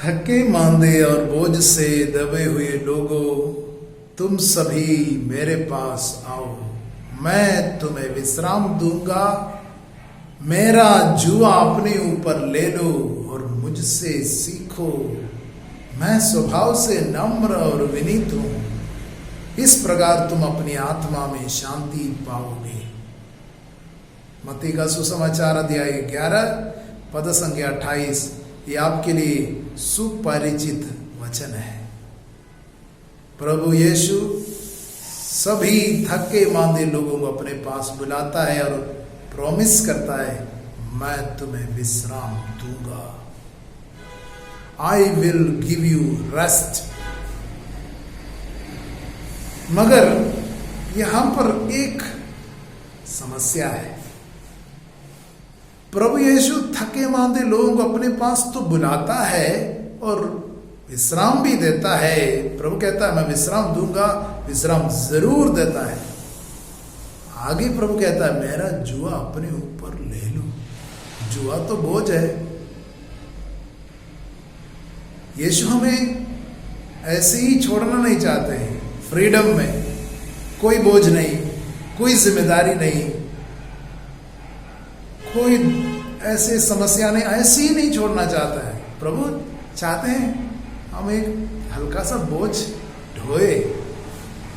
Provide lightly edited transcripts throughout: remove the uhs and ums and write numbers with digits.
थके मांदे और बोझ से दबे हुए लोगों, तुम सभी मेरे पास आओ, मैं तुम्हें विश्राम दूंगा। मेरा जुआ अपने ऊपर ले लो और मुझसे सीखो, मैं स्वभाव से नम्र और विनीत हूं। इस प्रकार तुम अपनी आत्मा में शांति पाओगे। मत्ती का सुसमाचार अध्याय 11 पद संख्या 28। ये आपके लिए सुपरिचित वचन है। प्रभु यीशु सभी थके मांदे लोगों को अपने पास बुलाता है और प्रॉमिस करता है, मैं तुम्हें विश्राम दूंगा। I will give you rest. मगर यहां पर एक समस्या है। प्रभु यीशु थके मांदे लोगों को अपने पास तो बुलाता है और विश्राम भी देता है। प्रभु कहता है मैं विश्राम दूंगा, विश्राम जरूर देता है। आगे प्रभु कहता है मेरा जुआ अपने ऊपर ले लो। जुआ तो बोझ है। यीशु हमें ऐसे ही छोड़ना नहीं चाहते हैं। फ्रीडम में कोई बोझ नहीं, कोई जिम्मेदारी नहीं, कोई ऐसे समस्या नहीं, ऐसे ही नहीं छोड़ना चाहता है। प्रभु चाहते हैं हम एक हल्का सा बोझ ढोए,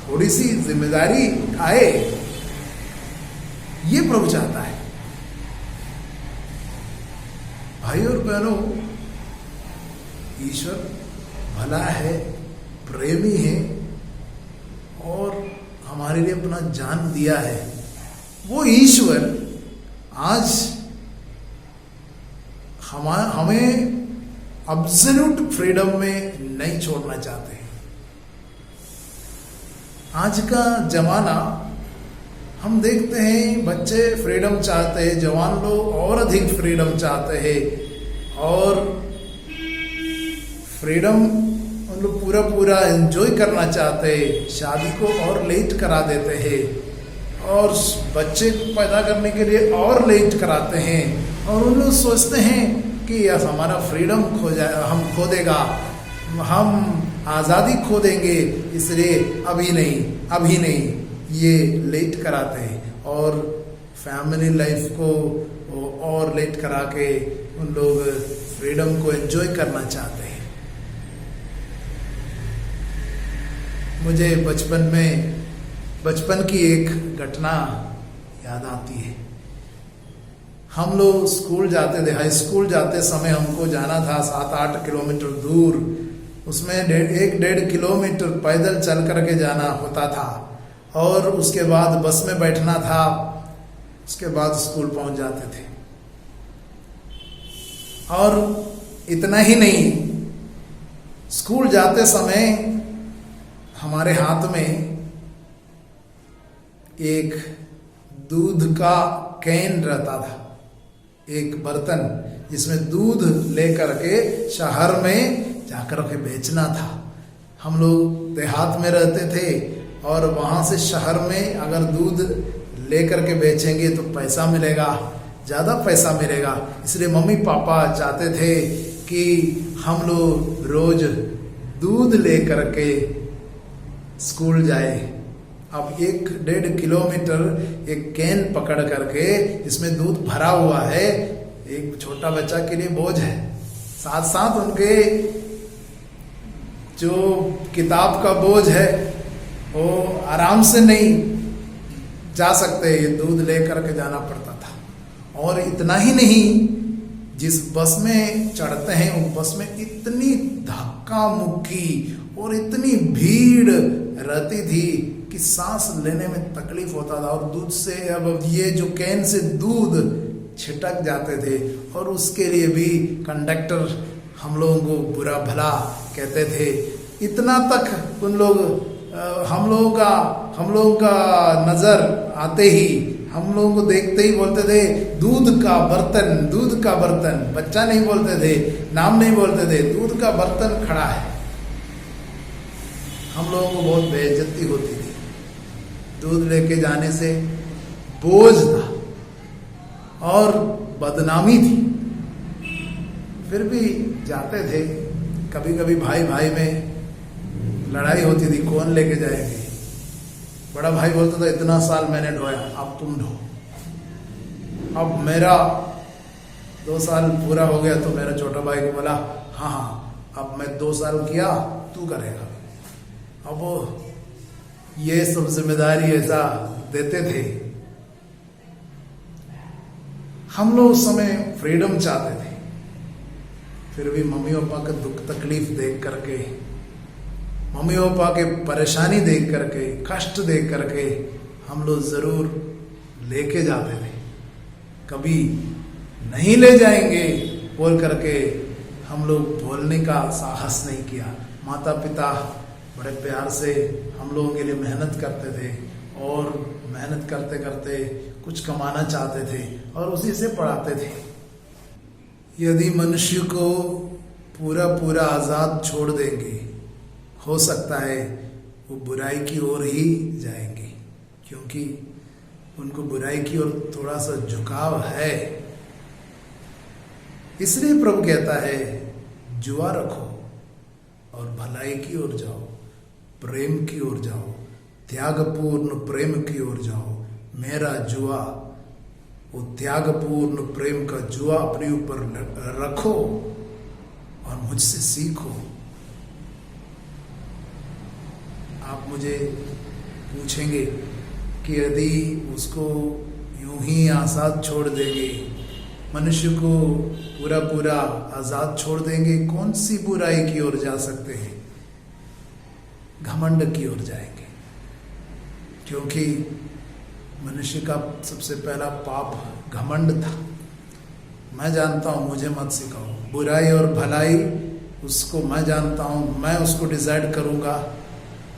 थोड़ी सी जिम्मेदारी उठाए। ये प्रभु चाहता है। भाई और बहनों, ईश्वर भला है, प्रेमी है और हमारे लिए अपना जान दिया है। वो ईश्वर आज हमें एब्सोल्यूट फ्रीडम में नहीं छोड़ना चाहते। आज का जमाना हम देखते हैं, बच्चे फ्रीडम चाहते हैं, जवान लोग और अधिक फ्रीडम चाहते हैं और फ्रीडम उन लोग पूरा एंजॉय करना चाहते हैं। शादी को और लेट करा देते हैं और बच्चे पैदा करने के लिए और लेट कराते हैं और उन लोग सोचते हैं कि हमारा फ्रीडम हम खो देगा, हम आज़ादी खो देंगे, इसलिए अभी नहीं ये लेट कराते हैं और फैमिली लाइफ को और लेट करा के उन लोग फ्रीडम को एंजॉय करना चाहते हैं। मुझे बचपन की एक घटना याद आती है। हम लोग स्कूल जाते थे, हाई स्कूल जाते समय हमको जाना था 7-8 किलोमीटर दूर। उसमें 1-1.5 किलोमीटर पैदल चल करके जाना होता था और उसके बाद बस में बैठना था। उसके बाद स्कूल पहुंच जाते थे। और इतना ही नहीं, स्कूल जाते समय हमारे हाथ में एक दूध का कैन रहता था, एक बर्तन जिसमें दूध लेकर के शहर में जाकर के बेचना था। हम लोग देहात में रहते थे और वहां से शहर में अगर दूध लेकर के बेचेंगे तो पैसा मिलेगा, ज्यादा पैसा मिलेगा। इसलिए मम्मी पापा चाहते थे कि हम लोग रोज दूध लेकर के स्कूल जाए। अब 1-1.5 किलोमीटर एक कैन पकड़ करके इसमें दूध भरा हुआ है, एक छोटा बच्चा के लिए बोझ है। साथ साथ उनके जो किताब का बोझ है वो आराम से नहीं जा सकते, ये दूध लेकर के जाना पड़ता था। और इतना ही नहीं, जिस बस में चढ़ते हैं उस बस में इतनी धक्का मुक्की और इतनी भीड़ रहती थी कि सांस लेने में तकलीफ होता था। और दूध से अब ये जो कैन से दूध छिटक जाते थे और उसके लिए भी कंडक्टर हम लोगों को बुरा भला कहते थे। इतना तक उन लोग हम लोगों का नजर आते ही, हम लोगों को देखते ही बोलते थे दूध का बर्तन। बच्चा नहीं बोलते थे, नाम नहीं बोलते थे, दूध का बर्तन खड़ा है। हम लोगों को बहुत बेइज्जती होती थी। दूध लेके जाने से बोझ था और बदनामी थी। फिर भी जाते थे कभी कभी भाई भाई में लड़ाई होती थी, कौन लेके जाएगी। बड़ा भाई बोलता था इतना साल मैंने ढोया, अब तुम ढो। अब मेरा 2 साल पूरा हो गया तो मेरा छोटा भाई को बोला हाँ हाँ अब मैं 2 साल किया, तू करेगा। अब वो ये सब जिम्मेदारी ऐसा देते थे। हम लोग उस समय फ्रीडम चाहते थे, फिर भी मम्मी पापा का दुख तकलीफ देख करके, मम्मी पापा के परेशानी देख करके, कष्ट देख करके हम लोग जरूर लेके जाते थे। कभी नहीं ले जाएंगे बोल करके हम लोग बोलने का साहस नहीं किया। माता पिता बड़े प्यार से हम लोगों के लिए मेहनत करते थे और मेहनत करते करते कुछ कमाना चाहते थे और उसी से पढ़ाते थे। यदि मनुष्य को पूरा पूरा आजाद छोड़ देंगे, हो सकता है वो बुराई की ओर ही जाएंगे, क्योंकि उनको बुराई की ओर थोड़ा सा झुकाव है। इसलिए प्रभु कहता है जुआ रखो और भलाई की ओर जाओ, प्रेम की ओर जाओ, त्यागपूर्ण प्रेम की ओर जाओ। मेरा जुआ, वो त्यागपूर्ण प्रेम का जुआ अपने ऊपर रखो और मुझसे सीखो। आप मुझे पूछेंगे कि यदि उसको यूं ही आजाद छोड़ देंगे, मनुष्य को पूरा पूरा आजाद छोड़ देंगे, कौन सी बुराई की ओर जा सकते हैं? घमंड की ओर जाएंगे, क्योंकि मनुष्य का सबसे पहला पाप घमंड था। मैं जानता हूं, मुझे मत सिखाओ। बुराई और भलाई उसको मैं जानता हूं, मैं उसको डिसाइड करूंगा,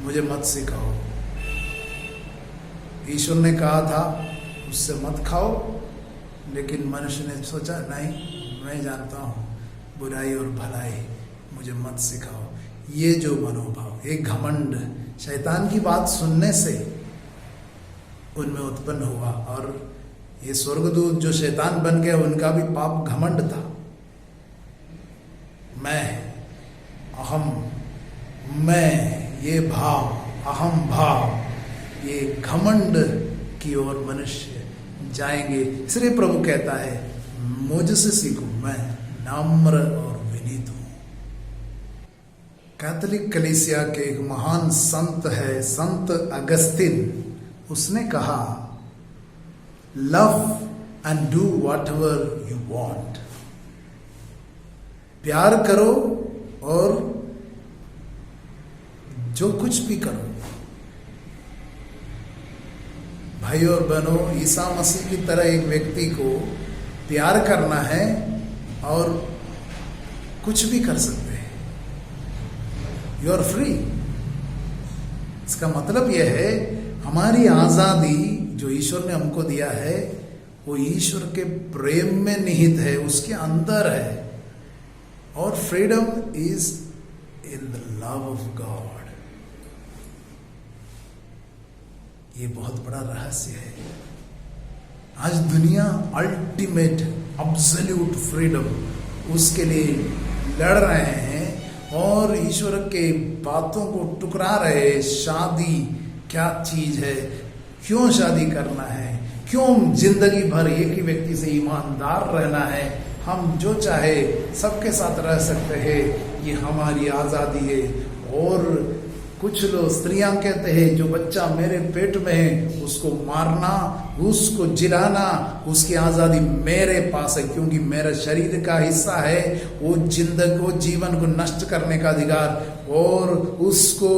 मुझे मत सिखाओ। ईश्वर ने कहा था उससे मत खाओ, लेकिन मनुष्य ने सोचा नहीं, मैं जानता हूं बुराई और भलाई, मुझे मत सिखाओ। ये जो मनोभाव, एक घमंड शैतान की बात सुनने से उनमें उत्पन्न हुआ, और ये स्वर्गदूत जो शैतान बन गए उनका भी पाप घमंड था। मैं, अहम, मैं, ये भाव, अहम भाव, ये घमंड की ओर मनुष्य जाएंगे। इसलिए प्रभु कहता है मुझसे सीखो, मैं नम्र और विनीत हूं। कैथोलिक कलीसिया के एक महान संत है, संत अगस्तिन। उसने कहा love and do what ever you want. प्यार करो और जो कुछ भी करो। भाई और बहनों, ईसा मसीह की तरह एक व्यक्ति को प्यार करना है और कुछ भी कर सकते हैं। You are free. इसका मतलब यह है हमारी आजादी जो ईश्वर ने हमको दिया है वो ईश्वर के प्रेम में निहित है, उसके अंदर है। और freedom is in the love of God. ये बहुत बड़ा रहस्य है। आज दुनिया अल्टीमेट एब्सोल्यूट फ्रीडम उसके लिए लड़ रहे हैं और ईश्वर के बातों को टुकरा रहे। शादी क्या चीज है, क्यों शादी करना है, क्यों जिंदगी भर एक ही व्यक्ति से ईमानदार रहना है, हम जो चाहे सबके साथ रह सकते हैं, ये हमारी आजादी है। और कुछ लोग, स्त्रियां कहते हैं जो बच्चा मेरे पेट में है उसको मारना, उसको जिलाना, उसकी आजादी मेरे पास है, क्योंकि मेरा शरीर का हिस्सा है। वो जिंदगी को, जीवन को नष्ट करने का अधिकार और उसको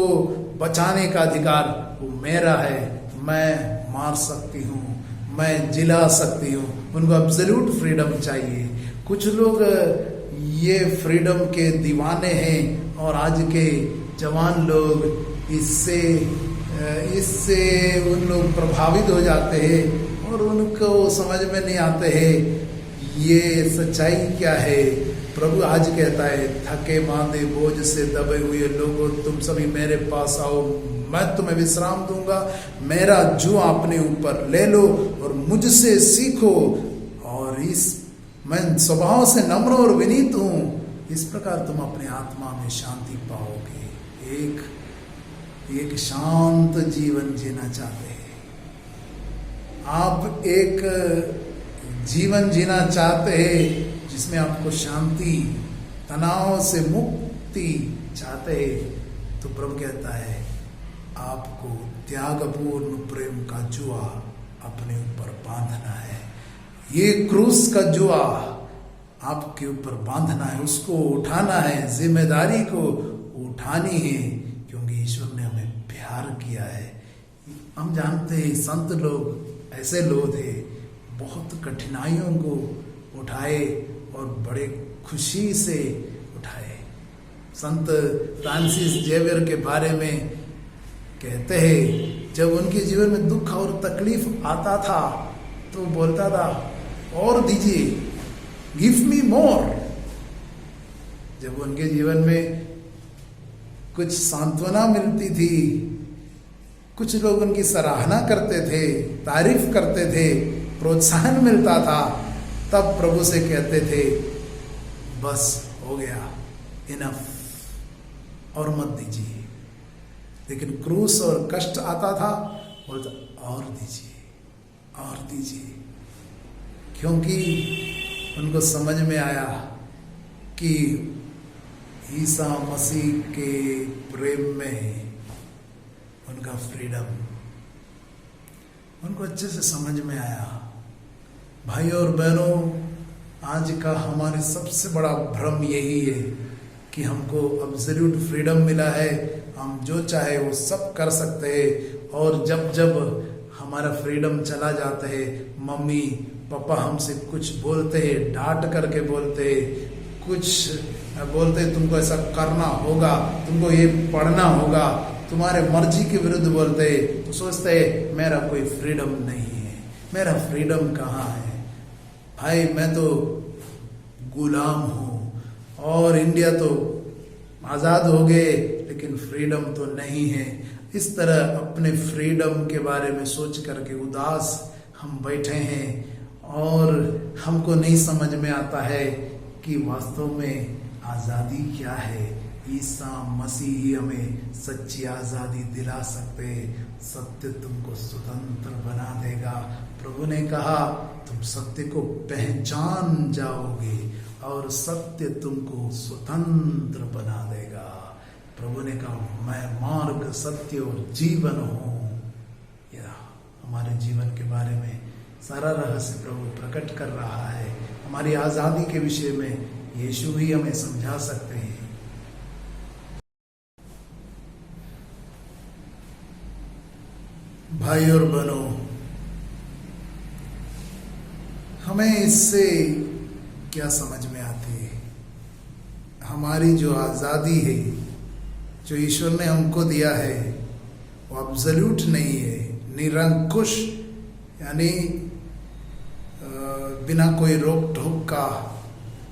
बचाने का अधिकार वो मेरा है। मैं मार सकती हूँ, मैं जिला सकती हूँ। उनको एब्सोल्यूट फ्रीडम चाहिए। कुछ लोग ये फ्रीडम के दीवाने हैं और आज के जवान लोग इससे उन लोग प्रभावित हो जाते हैं और उनको समझ में नहीं आते हैं ये सच्चाई क्या है। प्रभु आज कहता है थके मांदे बोझ से दबे हुए लोगों, तुम सभी मेरे पास आओ, मैं तुम्हें विश्राम दूंगा। मेरा जुआ अपने ऊपर ले लो और मुझसे सीखो। और मैं स्वभाव से नम्र और विनीत हूं इस प्रकार तुम अपने आत्मा में शांति पाओगे। एक शांत जीवन जीना चाहते हैं आप, एक जीवन जीना चाहते हैं जिसमें आपको शांति, तनाव से मुक्ति चाहते हैं, तो प्रभु कहता है आपको त्यागपूर्ण प्रेम का जुआ अपने ऊपर बांधना है। ये क्रूस का जुआ आपके ऊपर बांधना है, उसको उठाना है, जिम्मेदारी को उठानी है, क्योंकि ईश्वर ने हमें प्यार किया है। हम जानते हैं संत लोग ऐसे लोग थे, बहुत कठिनाइयों को उठाए और बड़े खुशी से उठाए। संत फ्रांसिस जेवियर के बारे में कहते हैं, जब उनके जीवन में दुख और तकलीफ आता था तो बोलता था और दीजिए, गिव मी मोर। जब उनके जीवन में कुछ सांत्वना मिलती थी, कुछ लोग उनकी सराहना करते थे, तारीफ करते थे, प्रोत्साहन मिलता था, तब प्रभु से कहते थे बस हो गया, इनफ, और मत दीजिए। लेकिन क्रूस और कष्ट आता था, बोलता और दीजिए, और दीजिए, क्योंकि उनको समझ में आया कि ईसा मसीह के प्रेम में उनका फ्रीडम, उनको अच्छे से समझ में आया। भाई और बहनों, आज का हमारे सबसे बड़ा भ्रम यही है कि हमको एब्सोल्यूट फ्रीडम मिला है, हम जो चाहे वो सब कर सकते हैं, और जब जब हमारा फ्रीडम चला जाता है, मम्मी पापा हमसे कुछ बोलते हैं, डांट करके बोलते हैं, कुछ बोलते हैं तुमको ऐसा करना होगा, तुमको ये पढ़ना होगा, तुम्हारे मर्जी के विरुद्ध बोलते हैं, तो सोचते हैं मेरा कोई फ्रीडम नहीं है। मेरा फ्रीडम कहाँ है भाई, मैं तो गुलाम हूँ, और इंडिया तो आज़ाद हो गए लेकिन फ्रीडम तो नहीं है। इस तरह अपने फ्रीडम के बारे में सोच करके उदास हम बैठे हैं, और हमको नहीं समझ में आता है कि वास्तव में आज़ादी क्या है। ईसा मसीह ही हमें सच्ची आज़ादी दिला सकते। सत्य तुमको स्वतंत्र बना देगा। प्रभु ने कहा तुम सत्य को पहचान जाओगे और सत्य तुमको स्वतंत्र बना देगा। प्रभु ने कहा मैं मार्ग, सत्य और जीवन हूँ। यह हमारे जीवन के बारे में सारा रहस्य प्रभु प्रकट कर रहा है। हमारी आज़ादी के विषय में यीशु ही हमें समझा सकते हैं। भाई और बहनों, हमें इससे क्या समझ में आती है? हमारी जो आज़ादी है, जो ईश्वर ने हमको दिया है, वो एब्सोल्यूट नहीं है, निरंकुश, यानी बिना कोई रोक टोक का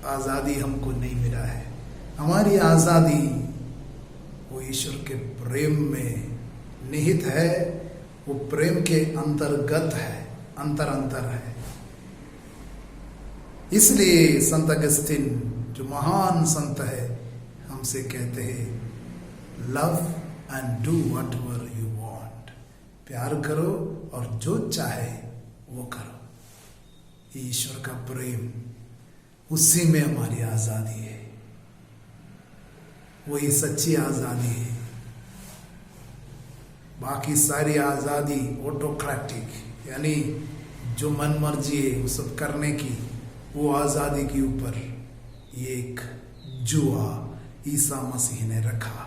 आज़ादी हमको नहीं मिला है। हमारी आज़ादी वो ईश्वर के प्रेम में निहित है, वो प्रेम के अंतर्गत है, अंतर है। इसलिए संत अगस्तिन जो महान संत है हमसे कहते हैं love and do whatever you want. प्यार करो और जो चाहे वो करो। ईश्वर का प्रेम, उसी में हमारी आज़ादी है, वही सच्ची आज़ादी है। बाकी सारी आज़ादी ऑटोक्रेटिक, यानी जो मन मर्जी है वो सब करने की, वो आज़ादी के ऊपर ये एक जुआ ईसा मसीह ने रखा,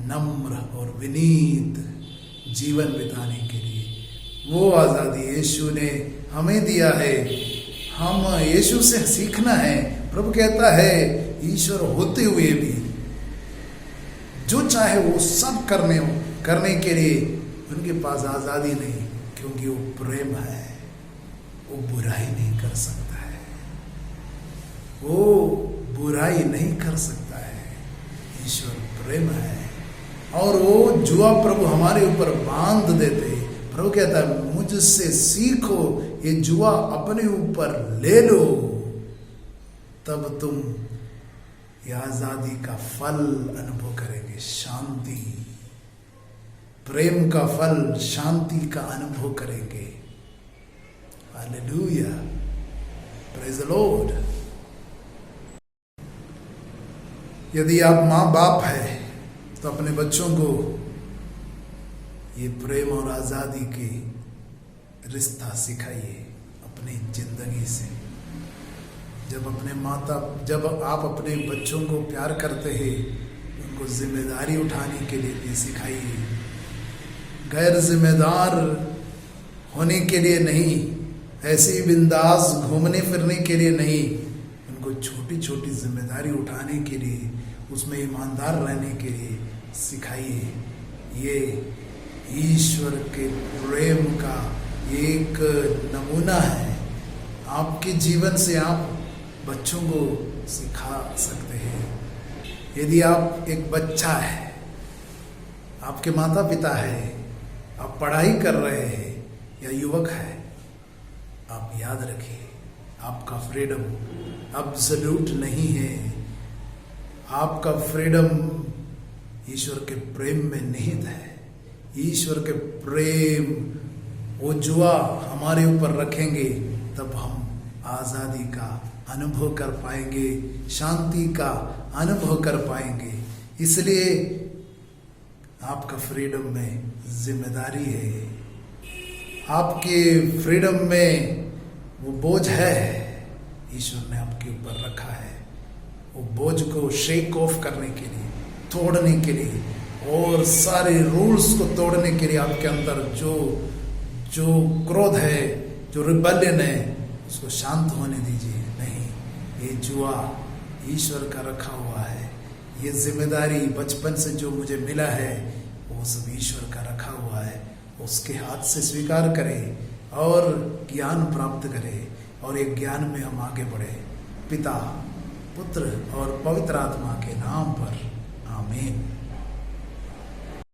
नम्र और विनीत जीवन बिताने के लिए। वो आज़ादी यीशु ने हमें दिया है। हम यीशु से सीखना है। प्रभु कहता है ईश्वर होते हुए भी जो चाहे वो सब करने के लिए उनके पास आज़ादी नहीं, क्योंकि वो प्रेम है, वो बुराई नहीं कर सकता है, वो बुराई नहीं कर सकता है। ईश्वर प्रेम है, और वो जुआ प्रभु हमारे ऊपर बांध देते। प्रभु कहता है मुझसे सीखो, ये जुआ अपने ऊपर ले लो, तब तुम ये आजादी का फल अनुभव करेंगे, शांति, प्रेम का फल, शांति का अनुभव करेंगे। Hallelujah, praise the Lord. यदि आप माँ बाप है तो अपने बच्चों को ये प्रेम और आजादी की रिश्ता सिखाइए अपनी जिंदगी से। जब आप अपने बच्चों को प्यार करते हैं, उनको जिम्मेदारी उठाने के लिए भी सिखाइए। गैर जिम्मेदार होने के लिए नहीं, ऐसे ही बिंदास घूमने फिरने के लिए नहीं, उनको छोटी छोटी जिम्मेदारी उठाने के लिए, उसमें ईमानदार रहने के लिए सिखाइए। ये ईश्वर के प्रेम का एक नमूना है। आपके जीवन से आप बच्चों को सिखा सकते हैं। यदि आप एक बच्चा है, आपके माता पिता है, आप पढ़ाई कर रहे हैं या युवक है, आप याद रखिए आपका फ्रीडम एब्सोल्यूट नहीं है। आपका फ्रीडम ईश्वर के प्रेम में निहित है। ईश्वर के प्रेम वो जुआ हमारे ऊपर रखेंगे, तब हम आजादी का अनुभव कर पाएंगे, शांति का अनुभव कर पाएंगे। इसलिए आपका फ्रीडम में जिम्मेदारी है। आपके फ्रीडम में वो बोझ है, ईश्वर ने आपके ऊपर रखा है। वो बोझ को शेक ऑफ करने के लिए, तोड़ने के लिए, और सारे रूल्स को तोड़ने के लिए आपके अंदर जो क्रोध है, जो रिबेलियन है, उसको शांत होने दीजिए। नहीं, ये जुआ ईश्वर का रखा हुआ है। ये जिम्मेदारी बचपन से जो मुझे मिला है, वो सब ईश्वर का रखा हुआ है। उसके हाथ से स्वीकार करें और ज्ञान प्राप्त करें, और एक ज्ञान में हम आगे बढ़े। पिता, पुत्र और पवित्र आत्मा के नाम पर, आमीन।